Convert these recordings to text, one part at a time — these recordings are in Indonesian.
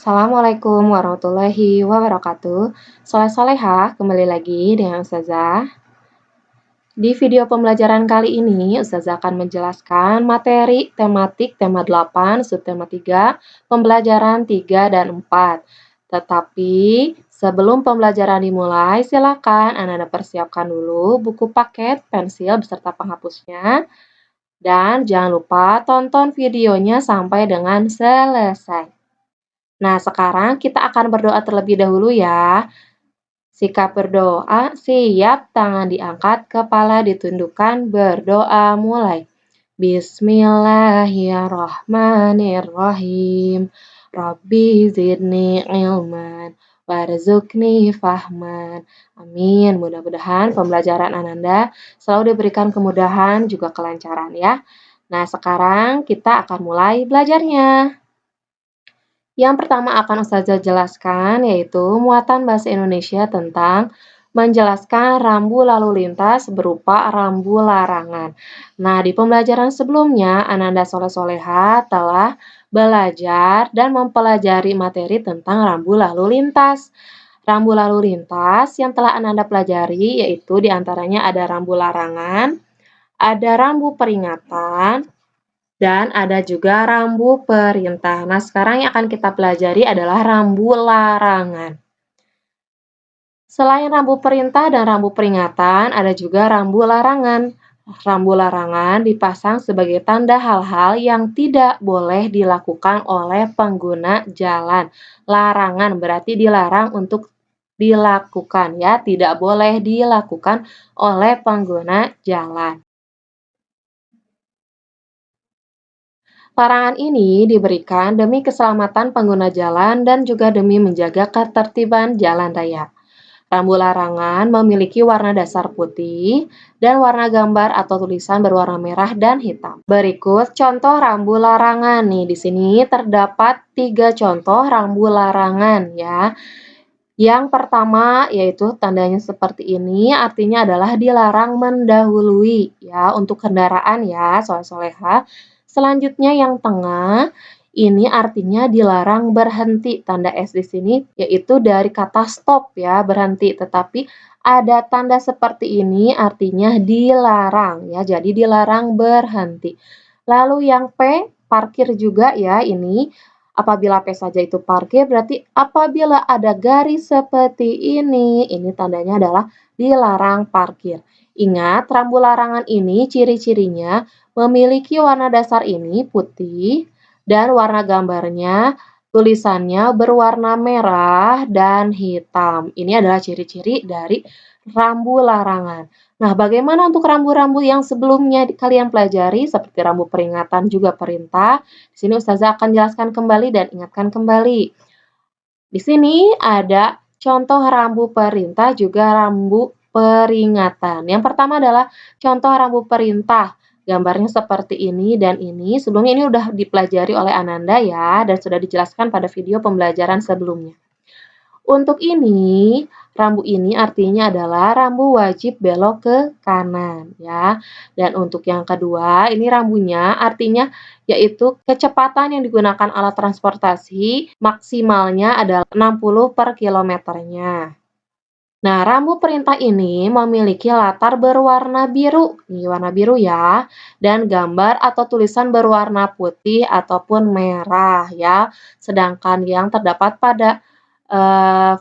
Assalamualaikum warahmatullahi wabarakatuh. Soleh-solehah, kembali lagi dengan Ustazah. Di video pembelajaran kali ini, Ustazah akan menjelaskan materi tematik tema 8, subtema 3, pembelajaran 3 dan 4. Tetapi, sebelum pembelajaran dimulai, silakan Anda persiapkan dulu buku paket, pensil, beserta penghapusnya. Dan jangan lupa tonton videonya sampai dengan selesai. Nah, sekarang kita akan berdoa terlebih dahulu ya. Sikap berdoa, siap, tangan diangkat, kepala ditundukkan, berdoa mulai. Bismillahirrahmanirrahim. Rabbi zidni ilman, warzuqni fahman. Amin. Mudah-mudahan pembelajaran Ananda selalu diberikan kemudahan juga kelancaran ya. Nah, sekarang kita akan mulai belajarnya. Yang pertama akan Ustazah jelaskan yaitu muatan bahasa Indonesia tentang menjelaskan rambu lalu lintas berupa rambu larangan. Nah, di pembelajaran sebelumnya, Ananda Soleh-Soleha telah belajar dan mempelajari materi tentang rambu lalu lintas. Rambu lalu lintas yang telah Ananda pelajari yaitu diantaranya ada rambu larangan, ada rambu peringatan, dan ada juga rambu perintah. Nah, sekarang yang akan kita pelajari adalah rambu larangan. Selain rambu perintah dan rambu peringatan, ada juga rambu larangan. Rambu larangan dipasang sebagai tanda hal-hal yang tidak boleh dilakukan oleh pengguna jalan. Larangan berarti dilarang untuk dilakukan ya, tidak boleh dilakukan oleh pengguna jalan. Larangan ini diberikan demi keselamatan pengguna jalan dan juga demi menjaga ketertiban jalan raya. Rambu larangan memiliki warna dasar putih dan warna gambar atau tulisan berwarna merah dan hitam. Berikut contoh rambu larangan nih. Di sini terdapat 3 contoh rambu larangan ya. Yang pertama yaitu tandanya seperti ini, artinya adalah dilarang mendahului ya untuk kendaraan ya, soleh-soleha. Selanjutnya yang tengah, ini artinya dilarang berhenti. Tanda S di sini yaitu dari kata stop ya, berhenti. Tetapi ada tanda seperti ini artinya dilarang ya, jadi dilarang berhenti. Lalu yang P, parkir juga ya ini. Apabila P saja itu parkir, berarti apabila ada garis seperti ini tandanya adalah dilarang parkir. Ingat, rambu larangan ini ciri-cirinya memiliki warna dasar ini putih dan warna gambarnya tulisannya berwarna merah dan hitam. Ini adalah ciri-ciri dari rambu larangan. Nah, bagaimana untuk rambu-rambu yang sebelumnya kalian pelajari seperti rambu peringatan juga perintah? Di sini Ustazah akan jelaskan kembali dan ingatkan kembali. Di sini ada contoh rambu perintah juga rambu peringatan. Yang pertama adalah contoh rambu perintah. Gambarnya seperti ini dan ini. Sebelumnya ini sudah dipelajari oleh Ananda ya, dan sudah dijelaskan pada video pembelajaran sebelumnya. Untuk ini, rambu ini artinya adalah rambu wajib belok ke kanan ya. Dan untuk yang kedua, ini rambunya artinya yaitu kecepatan yang digunakan alat transportasi maksimalnya adalah 60 per kilometernya. Nah, rambu perintah ini memiliki latar berwarna biru, ini warna biru ya, dan gambar atau tulisan berwarna putih ataupun merah ya. Sedangkan yang terdapat pada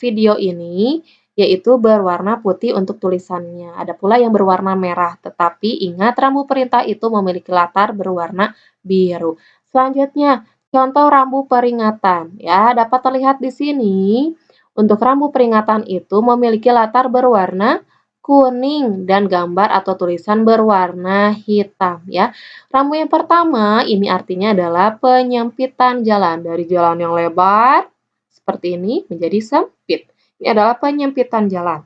video ini yaitu berwarna putih untuk tulisannya. Ada pula yang berwarna merah, tetapi ingat rambu perintah itu memiliki latar berwarna biru. Selanjutnya, contoh rambu peringatan ya, dapat terlihat di sini. Untuk rambu peringatan itu memiliki latar berwarna kuning dan gambar atau tulisan berwarna hitam ya. Rambu yang pertama ini artinya adalah penyempitan jalan dari jalan yang lebar seperti ini menjadi sempit. Ini adalah penyempitan jalan.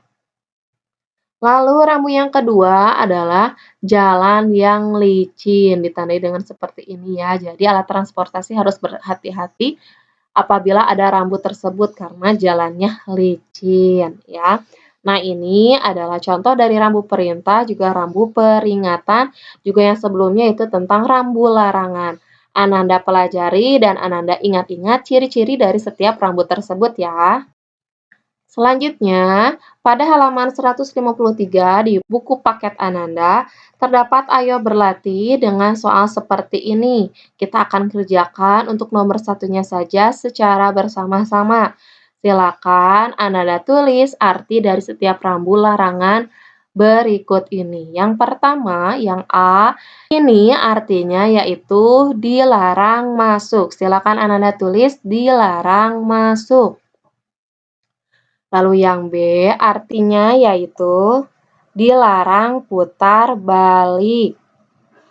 Lalu rambu yang kedua adalah jalan yang licin, ditandai dengan seperti ini ya. Jadi alat transportasi harus berhati-hati apabila ada rambu tersebut karena jalannya licin ya. Nah, ini adalah contoh dari rambu perintah juga rambu peringatan, juga yang sebelumnya itu tentang rambu larangan. Ananda pelajari dan Ananda ingat-ingat ciri-ciri dari setiap rambut tersebut ya. Selanjutnya, pada halaman 153 di buku paket Ananda, terdapat ayo berlatih dengan soal seperti ini. Kita akan kerjakan untuk nomor satunya saja secara bersama-sama. Silakan Ananda tulis arti dari setiap rambu larangan berikut ini. Yang pertama, yang A, ini artinya yaitu dilarang masuk. Silakan Ananda tulis dilarang masuk. Lalu yang B artinya yaitu dilarang putar balik.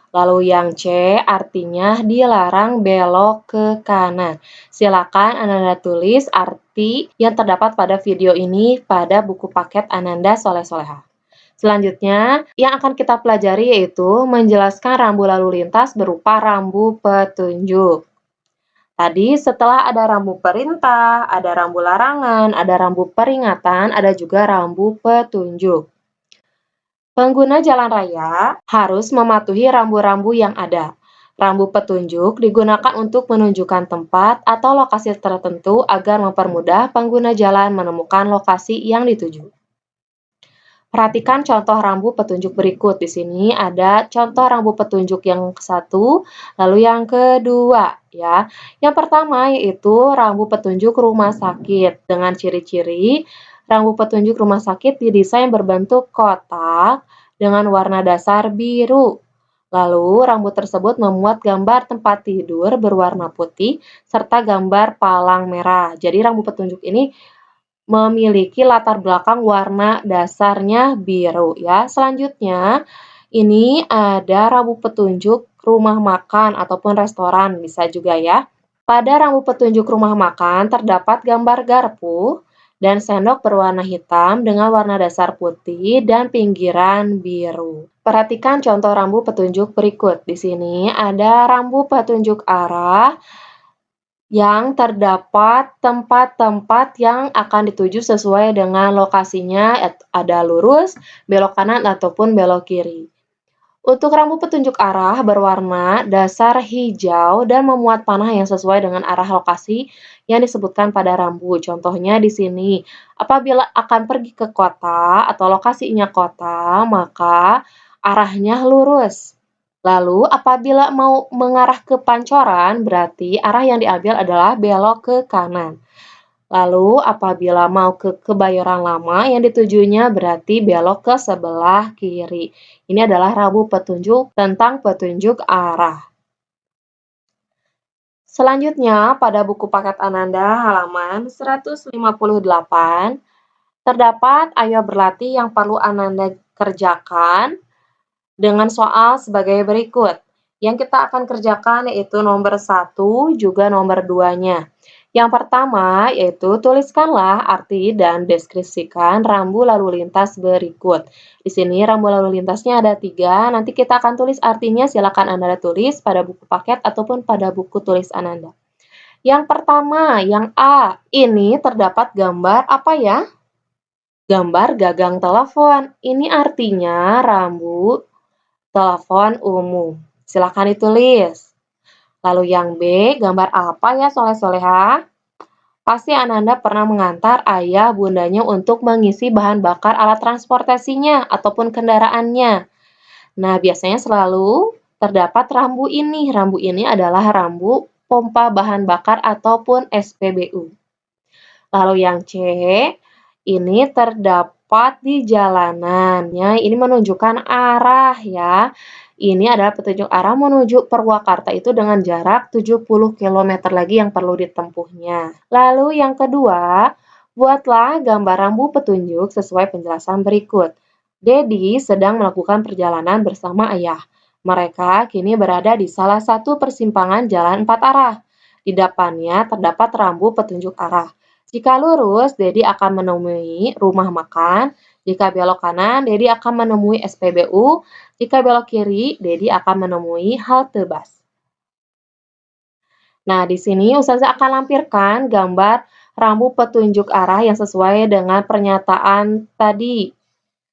Lalu yang C artinya dilarang belok ke kanan. Silakan Ananda tulis arti yang terdapat pada video ini pada buku paket Ananda Soleh Soleha. Selanjutnya, yang akan kita pelajari yaitu menjelaskan rambu lalu lintas berupa rambu petunjuk. Tadi setelah ada rambu perintah, ada rambu larangan, ada rambu peringatan, ada juga rambu petunjuk. Pengguna jalan raya harus mematuhi rambu-rambu yang ada. Rambu petunjuk digunakan untuk menunjukkan tempat atau lokasi tertentu agar mempermudah pengguna jalan menemukan lokasi yang dituju. Perhatikan contoh rambu petunjuk berikut. Di sini ada contoh rambu petunjuk yang ke-1, lalu yang kedua ya. Yang pertama yaitu rambu petunjuk rumah sakit. Dengan ciri-ciri rambu petunjuk rumah sakit didesain berbentuk kotak dengan warna dasar biru. Lalu rambu tersebut memuat gambar tempat tidur berwarna putih serta gambar palang merah. Jadi rambu petunjuk ini memiliki latar belakang warna dasarnya biru ya. Selanjutnya, ini ada rambu petunjuk rumah makan ataupun restoran bisa juga ya. Pada rambu petunjuk rumah makan terdapat gambar garpu dan sendok berwarna hitam dengan warna dasar putih dan pinggiran biru. Perhatikan contoh rambu petunjuk berikut. Di sini ada rambu petunjuk arah yang terdapat tempat-tempat yang akan dituju sesuai dengan lokasinya, ada lurus, belok kanan, ataupun belok kiri. Untuk rambu petunjuk arah berwarna dasar hijau dan memuat panah yang sesuai dengan arah lokasi yang disebutkan pada rambu. Contohnya di sini, apabila akan pergi ke kota atau lokasinya kota, maka arahnya lurus. Lalu, apabila mau mengarah ke Pancoran, berarti arah yang diambil adalah belok ke kanan. Lalu, apabila mau ke Kebayoran Lama, yang ditujunya berarti belok ke sebelah kiri. Ini adalah rambu petunjuk tentang petunjuk arah. Selanjutnya, pada buku paket Ananda halaman 158, terdapat ayo berlatih yang perlu Ananda kerjakan dengan soal sebagai berikut. Yang kita akan kerjakan yaitu nomor 1 juga nomor 2-nya. Yang pertama yaitu tuliskanlah arti dan deskripsikan rambu lalu lintas berikut. Di sini rambu lalu lintasnya ada 3, nanti kita akan tulis artinya, silakan Anda tulis pada buku paket ataupun pada buku tulis Ananda. Yang pertama, yang A, ini terdapat gambar apa ya? Gambar gagang telepon. Ini artinya rambu telepon umum. Silakan ditulis. Lalu yang B, gambar apa ya soleh-soleha? Pasti Ananda pernah mengantar ayah bundanya untuk mengisi bahan bakar alat transportasinya ataupun kendaraannya. Nah, biasanya selalu terdapat rambu ini. Rambu ini adalah rambu pompa bahan bakar ataupun SPBU. Lalu yang C, ini terdapat di jalanannya. Ini menunjukkan arah ya. Ini adalah petunjuk arah menuju Purwakarta itu dengan jarak 70 km lagi yang perlu ditempuhnya. Lalu yang kedua, buatlah gambar rambu petunjuk sesuai penjelasan berikut. Dedi sedang melakukan perjalanan bersama ayah. Mereka kini berada di salah satu persimpangan jalan 4 arah. Di depannya terdapat rambu petunjuk arah. Jika lurus, Dedi akan menemui rumah makan. Jika belok kanan, Dedi akan menemui SPBU. Jika belok kiri, Dedi akan menemui halte bus. Nah, di sini Ustazah akan lampirkan gambar rambu petunjuk arah yang sesuai dengan pernyataan tadi,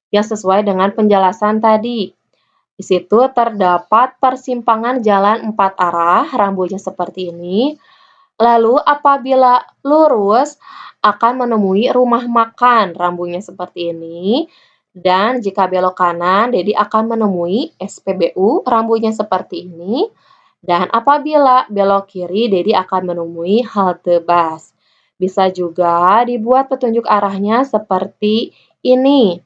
yang sesuai dengan penjelasan tadi. Di situ terdapat persimpangan jalan 4 arah, rambunya seperti ini. Lalu apabila lurus akan menemui rumah makan, rambunya seperti ini. Dan jika belok kanan, Dedi akan menemui SPBU, rambunya seperti ini. Dan apabila belok kiri, Dedi akan menemui halte bus. Bisa juga dibuat petunjuk arahnya seperti ini.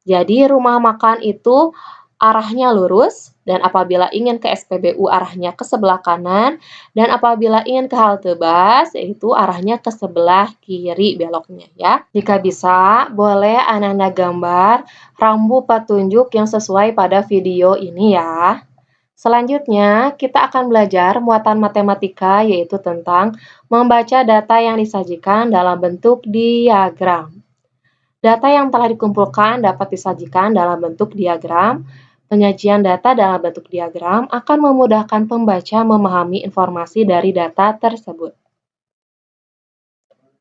Jadi rumah makan itu arahnya lurus, dan apabila ingin ke SPBU arahnya ke sebelah kanan, dan apabila ingin ke halte bus, itu arahnya ke sebelah kiri beloknya ya. Jika bisa, boleh Ananda gambar rambu petunjuk yang sesuai pada video ini ya. Selanjutnya, kita akan belajar muatan matematika, yaitu tentang membaca data yang disajikan dalam bentuk diagram. Data yang telah dikumpulkan dapat disajikan dalam bentuk diagram. Penyajian data dalam bentuk diagram akan memudahkan pembaca memahami informasi dari data tersebut.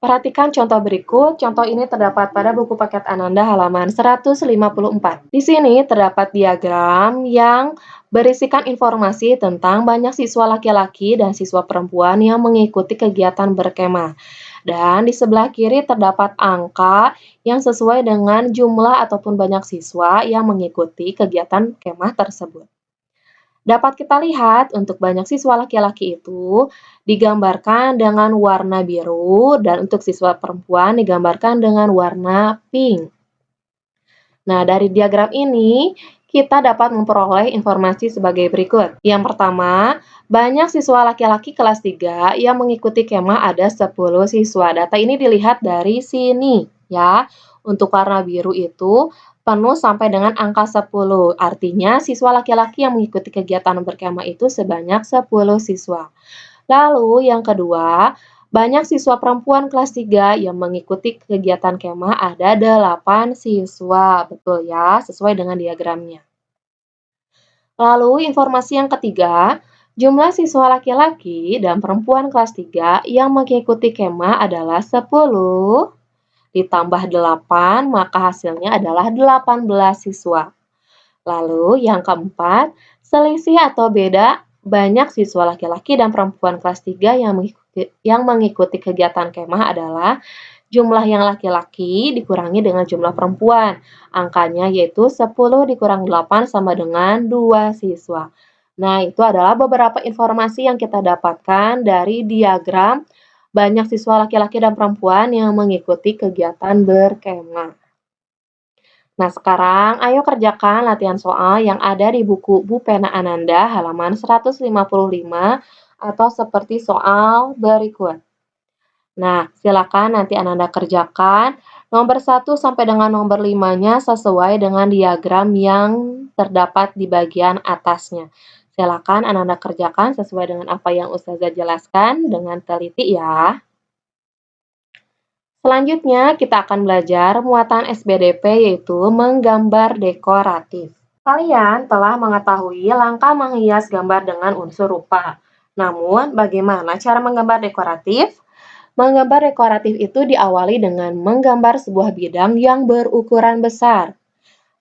Perhatikan contoh berikut. Contoh ini terdapat pada buku paket Ananda halaman 154. Di sini terdapat diagram yang berisikan informasi tentang banyak siswa laki-laki dan siswa perempuan yang mengikuti kegiatan berkemah. Dan di sebelah kiri terdapat angka yang sesuai dengan jumlah ataupun banyak siswa yang mengikuti kegiatan kemah tersebut. Dapat kita lihat untuk banyak siswa laki-laki itu digambarkan dengan warna biru dan untuk siswa perempuan digambarkan dengan warna pink. Nah, dari diagram ini kita dapat memperoleh informasi sebagai berikut. Yang pertama, banyak siswa laki-laki kelas 3 yang mengikuti kemah ada 10 siswa. Data ini dilihat dari sini ya. Untuk warna biru itu penuh sampai dengan angka 10. Artinya siswa laki-laki yang mengikuti kegiatan berkemah itu sebanyak 10 siswa. Lalu yang kedua, banyak siswa perempuan kelas 3 yang mengikuti kegiatan kemah ada 8 siswa. Betul ya, sesuai dengan diagramnya. Lalu informasi yang ketiga, jumlah siswa laki-laki dan perempuan kelas 3 yang mengikuti kemah adalah 10 ditambah 8, maka hasilnya adalah 18 siswa. Lalu yang keempat, selisih atau beda banyak siswa laki-laki dan perempuan kelas 3 yang mengikuti kegiatan kemah adalah jumlah yang laki-laki dikurangi dengan jumlah perempuan. Angkanya yaitu 10 dikurang 8 sama dengan 2 siswa. Nah, itu adalah beberapa informasi yang kita dapatkan dari diagram banyak siswa laki-laki dan perempuan yang mengikuti kegiatan berkemah. Nah, sekarang ayo kerjakan latihan soal yang ada di buku Bu Pena Ananda halaman 155 atau seperti soal berikut. Nah, silakan nanti Ananda kerjakan nomor 1 sampai dengan nomor 5-nya sesuai dengan diagram yang terdapat di bagian atasnya. Silakan Ananda kerjakan sesuai dengan apa yang Ustazah jelaskan dengan teliti ya. Selanjutnya, kita akan belajar muatan SBDP, yaitu menggambar dekoratif. Kalian telah mengetahui langkah menghias gambar dengan unsur rupa. Namun, bagaimana cara menggambar dekoratif? Menggambar dekoratif itu diawali dengan menggambar sebuah bidang yang berukuran besar.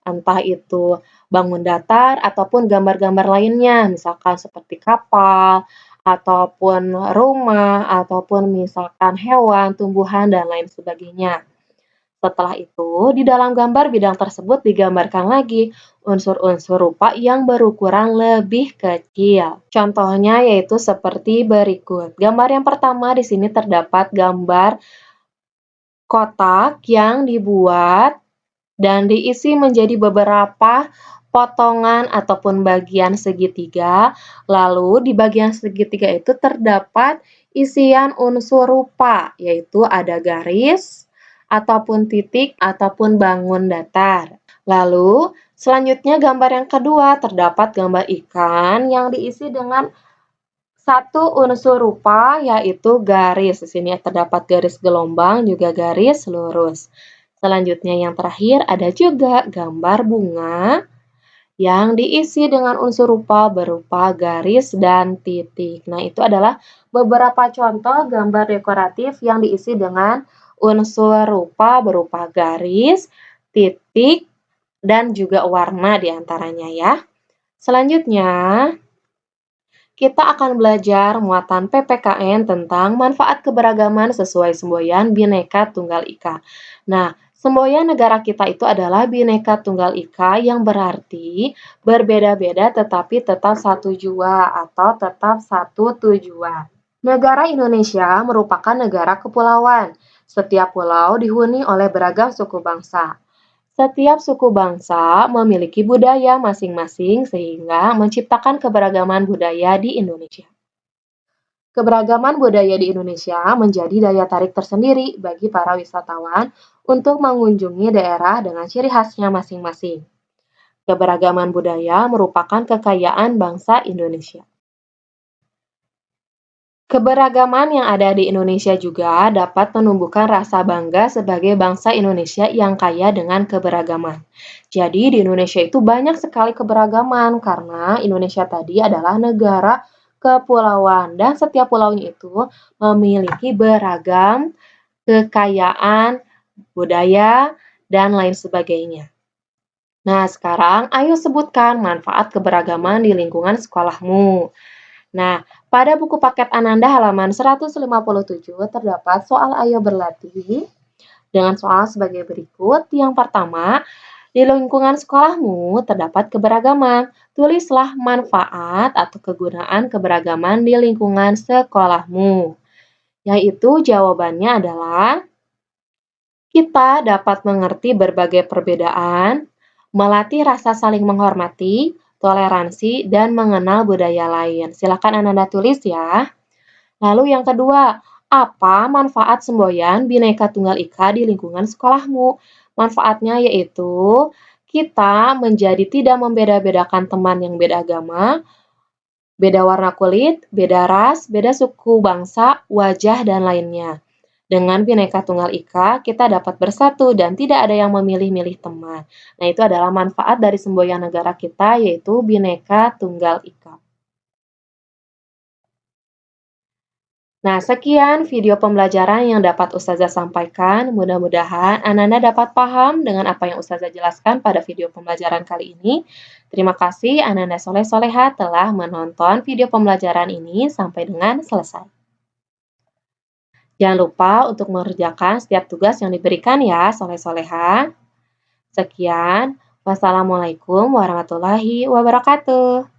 Entah itu bangun datar ataupun gambar-gambar lainnya, misalkan seperti kapal, ataupun rumah, ataupun misalkan hewan, tumbuhan, dan lain sebagainya. Setelah itu, di dalam gambar bidang tersebut digambarkan lagi unsur-unsur rupa yang berukuran lebih kecil. Contohnya yaitu seperti berikut. Gambar yang pertama di sini terdapat gambar kotak yang dibuat dan diisi menjadi beberapa potongan ataupun bagian segitiga. Lalu di bagian segitiga itu terdapat isian unsur rupa, yaitu ada garis, ataupun titik, ataupun bangun datar. Lalu, selanjutnya gambar yang kedua terdapat gambar ikan yang diisi dengan satu unsur rupa, yaitu garis. Di sini terdapat garis gelombang, juga garis lurus. Selanjutnya yang terakhir ada juga gambar bunga yang diisi dengan unsur rupa berupa garis dan titik. Nah, itu adalah beberapa contoh gambar dekoratif yang diisi dengan unsur rupa berupa garis, titik, dan juga warna diantaranya ya. Selanjutnya, kita akan belajar muatan PPKN tentang manfaat keberagaman sesuai semboyan Bhinneka Tunggal Ika. Nah, semboyan negara kita itu adalah Bhinneka Tunggal Ika yang berarti berbeda-beda tetapi tetap satu jua atau tetap satu tujuan. Negara Indonesia merupakan negara kepulauan. Setiap pulau dihuni oleh beragam suku bangsa. Setiap suku bangsa memiliki budaya masing-masing sehingga menciptakan keberagaman budaya di Indonesia. Keberagaman budaya di Indonesia menjadi daya tarik tersendiri bagi para wisatawan untuk mengunjungi daerah dengan ciri khasnya masing-masing. Keberagaman budaya merupakan kekayaan bangsa Indonesia. Keberagaman yang ada di Indonesia juga dapat menumbuhkan rasa bangga sebagai bangsa Indonesia yang kaya dengan keberagaman. Jadi di Indonesia itu banyak sekali keberagaman karena Indonesia tadi adalah negara kepulauan dan setiap pulaunya itu memiliki beragam kekayaan, budaya, dan lain sebagainya. Nah, sekarang ayo sebutkan manfaat keberagaman di lingkungan sekolahmu. Nah, pada buku paket Ananda halaman 157 terdapat soal ayo berlatih dengan soal sebagai berikut. Yang pertama, di lingkungan sekolahmu terdapat keberagaman. Tulislah manfaat atau kegunaan keberagaman di lingkungan sekolahmu. Yaitu jawabannya adalah kita dapat mengerti berbagai perbedaan, melatih rasa saling menghormati, toleransi, dan mengenal budaya lain. Silakan Ananda tulis ya. Lalu yang kedua, apa manfaat semboyan Bhinneka Tunggal Ika di lingkungan sekolahmu? Manfaatnya yaitu kita menjadi tidak membeda-bedakan teman yang beda agama, beda warna kulit, beda ras, beda suku bangsa, wajah, dan lainnya. Dengan Bhinneka Tunggal Ika, kita dapat bersatu dan tidak ada yang memilih-milih teman. Nah, itu adalah manfaat dari semboyan negara kita, yaitu Bhinneka Tunggal Ika. Nah, sekian video pembelajaran yang dapat Ustazah sampaikan. Mudah-mudahan Ananda dapat paham dengan apa yang Ustazah jelaskan pada video pembelajaran kali ini. Terima kasih Ananda Soleh Soleha telah menonton video pembelajaran ini sampai dengan selesai. Jangan lupa untuk mengerjakan setiap tugas yang diberikan ya, Soleh-Soleha. Sekian, wassalamualaikum warahmatullahi wabarakatuh.